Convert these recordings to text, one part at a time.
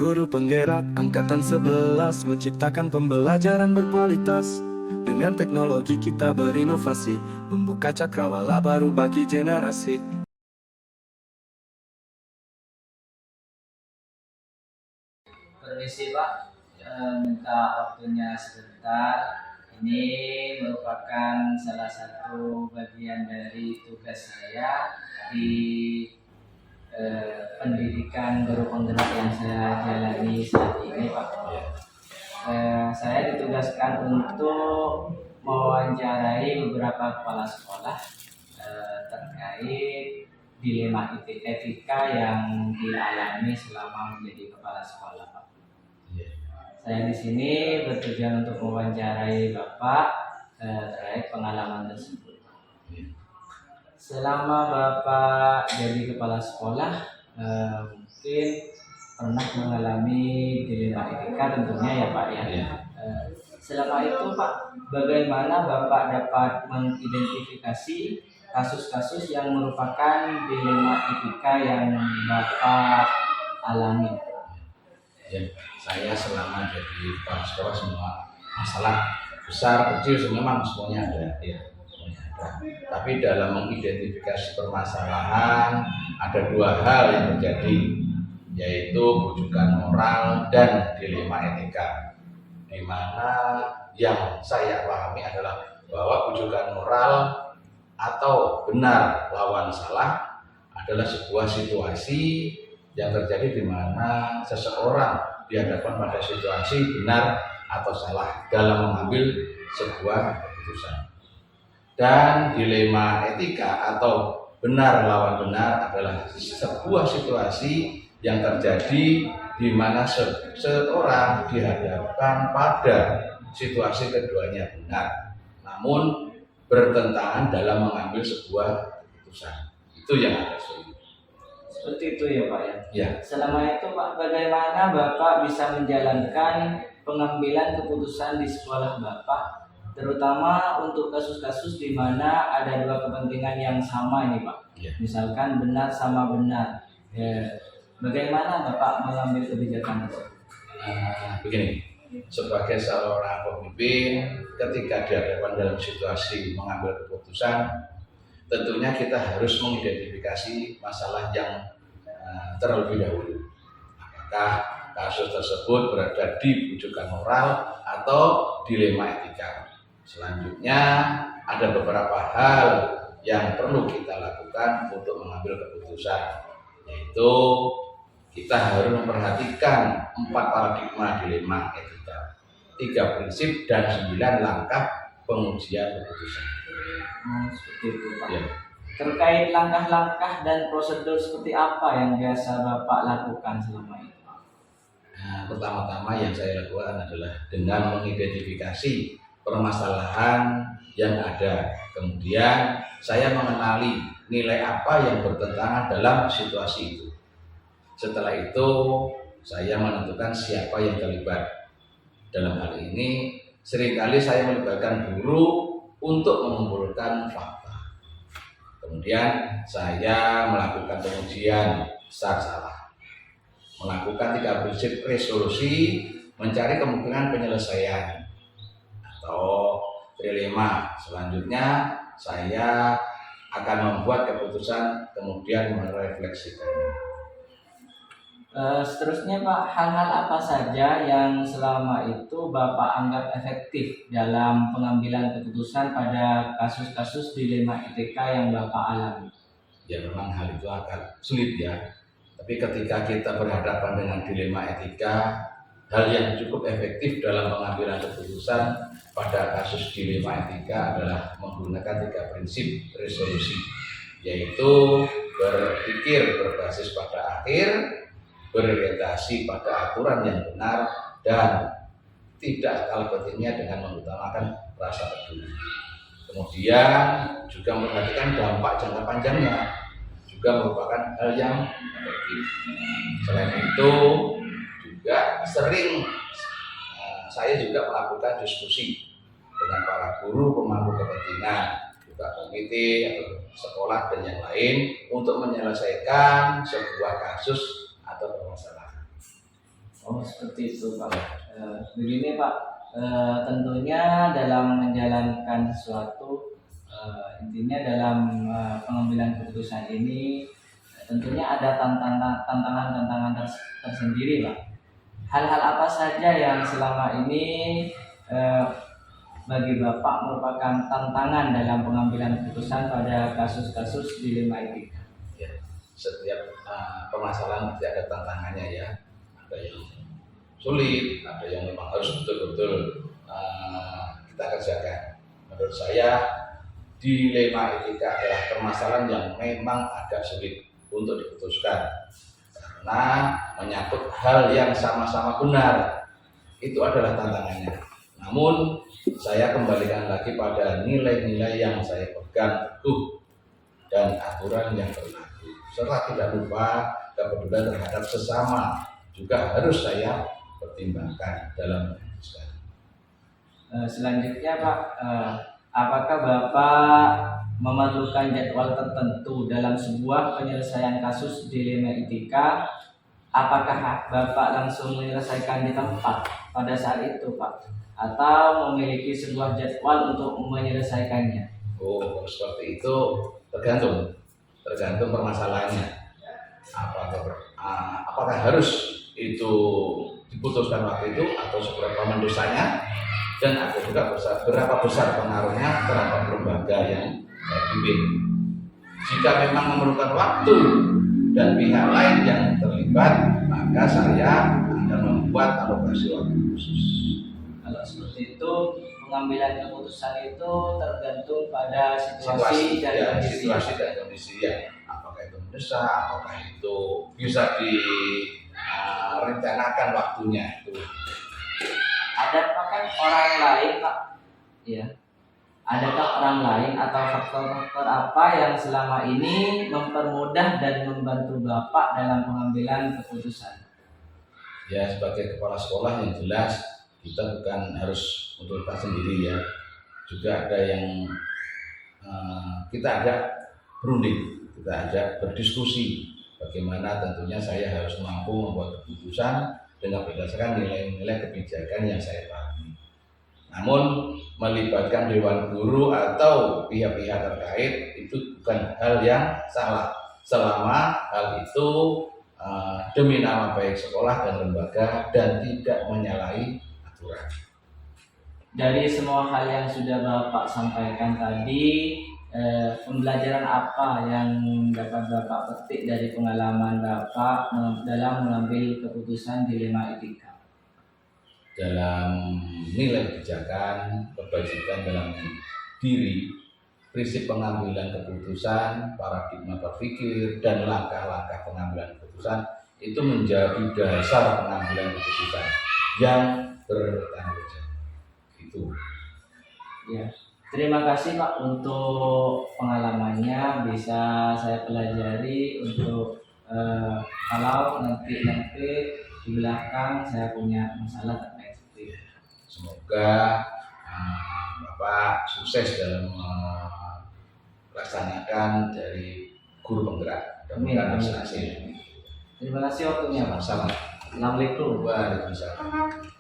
Guru penggerak angkatan 11 menciptakan pembelajaran berkualitas. Dengan teknologi kita berinovasi, membuka cakrawala baru bagi generasi. Permisi Pak, minta waktunya sebentar. Ini merupakan salah satu bagian dari tugas saya di pendidikan guru penggerak yang saya jalani saat ini Pak. Saya ditugaskan untuk mewawancarai beberapa kepala sekolah terkait dilema etika yang dialami selama menjadi kepala sekolah Pak. Saya di sini bertujuan untuk mewawancarai Bapak terkait pengalaman tersebut. Selama Bapak jadi kepala sekolah, mungkin pernah mengalami dilema etika tentunya ya Pak ya. Selama itu Pak, bagaimana Bapak dapat mengidentifikasi kasus-kasus yang merupakan dilema etika yang Bapak alami? Ya, saya selama jadi kepala sekolah semua masalah besar kecil memang semuanya ada, ya semuanya ada. Tapi dalam mengidentifikasi permasalahan ada dua hal yang terjadi, yaitu bujukan moral dan dilema etika. Di mana yang saya pahami adalah bahwa bujukan moral atau benar lawan salah adalah sebuah situasi yang terjadi di mana seseorang dihadapkan pada situasi benar atau salah dalam mengambil sebuah keputusan. Dan dilema etika atau benar lawan benar adalah sebuah situasi yang terjadi di mana seseorang dihadapkan pada situasi keduanya benar, namun bertentangan dalam mengambil sebuah keputusan. Itu yang ada sih. Seperti itu ya Pak ya. Ya. Selama itu Pak, bagaimana Bapak bisa menjalankan pengambilan keputusan di sekolah Bapak, terutama untuk kasus-kasus di mana ada dua kepentingan yang sama ini Pak. Ya. Misalkan benar sama benar. Bagaimana Bapak mengambil kebijakan tersebut? Begini, sebagai seorang pemimpin, ketika dihadapkan dalam situasi mengambil keputusan, tentunya kita harus mengidentifikasi masalah yang terlebih dahulu. Apakah kasus tersebut berada di bujukan moral atau dilema etika? Selanjutnya ada beberapa hal yang perlu kita lakukan untuk mengambil keputusan, yaitu kita harus memperhatikan 4 paradigma dilema etika, 3 prinsip dan 9 langkah pengujian keputusan. Seperti itu Pak. Ya. Terkait langkah-langkah dan prosedur seperti apa yang biasa Bapak lakukan selama ini? Nah, pertama-tama yang saya lakukan adalah dengan mengidentifikasi permasalahan yang ada. Kemudian saya mengenali nilai apa yang bertentangan dalam situasi itu. Setelah itu saya menentukan siapa yang terlibat. Dalam hal ini seringkali saya melibatkan guru untuk mengumpulkan fakta. Kemudian saya melakukan pengujian besar salah, melakukan 3 prinsip resolusi, mencari kemungkinan penyelesaian atau trilema. Selanjutnya saya akan membuat keputusan, kemudian merefleksikannya. Seterusnya Pak, hal-hal apa saja yang selama itu Bapak anggap efektif dalam pengambilan keputusan pada kasus-kasus dilema etika yang Bapak alami? Ya memang hal itu agak sulit ya. Tapi ketika kita berhadapan dengan dilema etika, hal yang cukup efektif dalam pengambilan keputusan pada kasus dilema etika adalah menggunakan 3 prinsip resolusi, yaitu berpikir berbasis pada akhir, berorientasi pada aturan yang benar, dan tidak kalah pentingnya dengan mengutamakan rasa peduli. Kemudian juga memperhatikan dampak jangka panjangnya, juga merupakan hal yang efektif. Selain itu juga sering saya juga melakukan diskusi dengan para guru pemangku kepentingan, juga komite atau sekolah dan yang lain untuk menyelesaikan sebuah kasus atau permasalahan. Oh, seperti itu Pak. Begini Pak, tentunya dalam menjalankan sesuatu, intinya dalam pengambilan keputusan ini, tentunya ada tantangan-tantangan tersendiri Pak. Hal-hal apa saja yang selama ini eh, bagi Bapak merupakan tantangan dalam pengambilan keputusan pada kasus-kasus dilema etika? Ya, setiap permasalahan pasti ada tantangannya ya. Ada yang sulit, ada yang memang harus betul-betul kita kerjakan. Menurut saya dilema etika adalah permasalahan yang memang agak sulit untuk diputuskan karena menyangkut hal yang sama-sama benar. Itu adalah tantangannya. Namun saya kembalikan lagi pada nilai-nilai yang saya pegang teguh dan aturan yang berlaku, serta tidak lupa kepedulian terhadap sesama juga harus saya pertimbangkan dalam memutuskan. Selanjutnya Pak, apakah Bapak memerlukan jadwal tertentu dalam sebuah penyelesaian kasus dilema etika? Apakah Bapak langsung menyelesaikan di tempat pada saat itu Pak? Atau memiliki sebuah jadwal untuk menyelesaikannya? Oh, seperti itu tergantung permasalahannya. Apakah harus itu diputuskan waktu itu atau seberapa mendesaknya, dan ada juga berapa besar pengaruhnya terhadap lembaga yang saya pimpin. Jika memang memerlukan waktu dan pihak lain yang terlibat, maka saya akan membuat alokasi waktu khusus. Kalau seperti itu, pengambilan keputusan itu tergantung pada situasi dan kondisi. Situasi dan kondisi ya. Apakah itu mendesak, apakah itu bisa direncanakan waktunya itu. Adakah kan orang lain Pak? Ya. Adakah orang lain atau faktor-faktor apa yang selama ini mempermudah dan membantu Bapak dalam pengambilan keputusan? Ya, sebagai kepala sekolah yang jelas kita bukan harus otoritas sendiri ya. Juga ada yang kita ajak berunding, kita ajak berdiskusi bagaimana tentunya saya harus mampu membuat keputusan dengan berdasarkan nilai-nilai kebijakan yang saya pahami. Namun melibatkan dewan guru atau pihak-pihak terkait itu bukan hal yang salah selama hal itu demi nama baik sekolah dan lembaga dan tidak menyalahi aturan. Dari semua hal yang sudah Bapak sampaikan tadi, pembelajaran apa yang dapat Bapak petik dari pengalaman Bapak dalam mengambil keputusan dilema etika? Dalam nilai kebijakan, kebajikan dalam diri, prinsip pengambilan keputusan, paradigma berpikir, dan langkah-langkah pengambilan keputusan itu menjadi dasar pengambilan keputusan yang bertanggung jawab. Itu. Ya. Terima kasih Pak untuk pengalamannya, bisa saya pelajari untuk kalau nanti di belakang saya punya masalah terkait itu. Semoga Bapak sukses dalam melaksanakan dari guru penggerak dan berhasil. Terima kasih waktunya Pak. Sama. Assalamualaikum. Waalaikumsalam.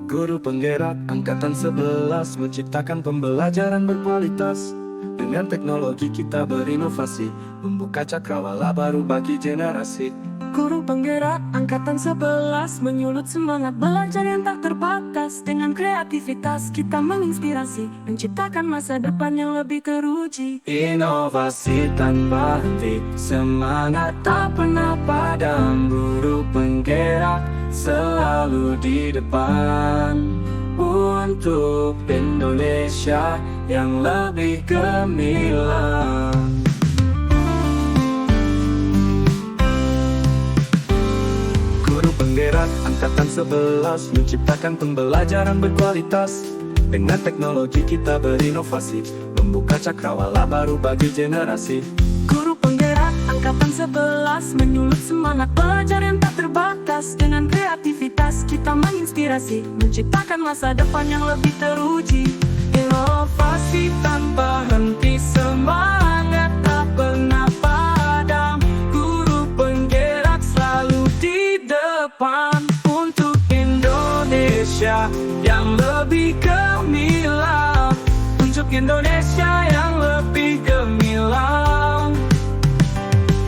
Guru penggerak angkatan 11 menciptakan pembelajaran berkualitas. Dengan teknologi kita berinovasi, membuka cakrawala baru bagi generasi. Guru penggerak angkatan 11 menyulut semangat belajar yang tak terbatas. Dengan kreativitas kita menginspirasi, menciptakan masa depan yang lebih teruji. Inovasi tanpa henti, semangat tak pernah padam. Guru penggerak selalu di depan untuk Indonesia yang lebih gemilang. Guru penggerak angkatan 11 menciptakan pembelajaran berkualitas. Dengan teknologi kita berinovasi, membuka cakrawala baru bagi generasi. Guru penggerak angkatan 11 menyulut semangat belajar yang tak terbatas. Dengan kreativitas kita menginspirasi, menciptakan masa depan yang lebih teruji. Inovasi tanpa henti, semangat tak pernah padam. Guru penggerak selalu di depan, untuk Indonesia yang lebih gemilang, untuk Indonesia yang lebih gemilang.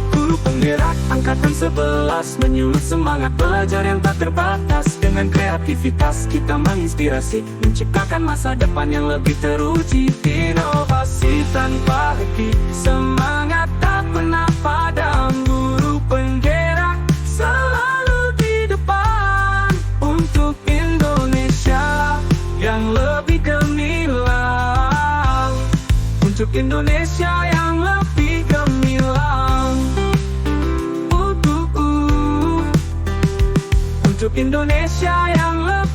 Guru penggerak angkatan 11 menyulut semangat belajar yang tak terbatas. Dengan kreativitas kita menginspirasi, menciptakan masa depan yang lebih teruji. Inovasi tanpa henti, semangat tak pernah padam. Guru penggerak selalu di depan, untuk Indonesia yang lebih gemilang, untuk Indonesia yang lebih gemilang. Untuk Indonesia yang lebih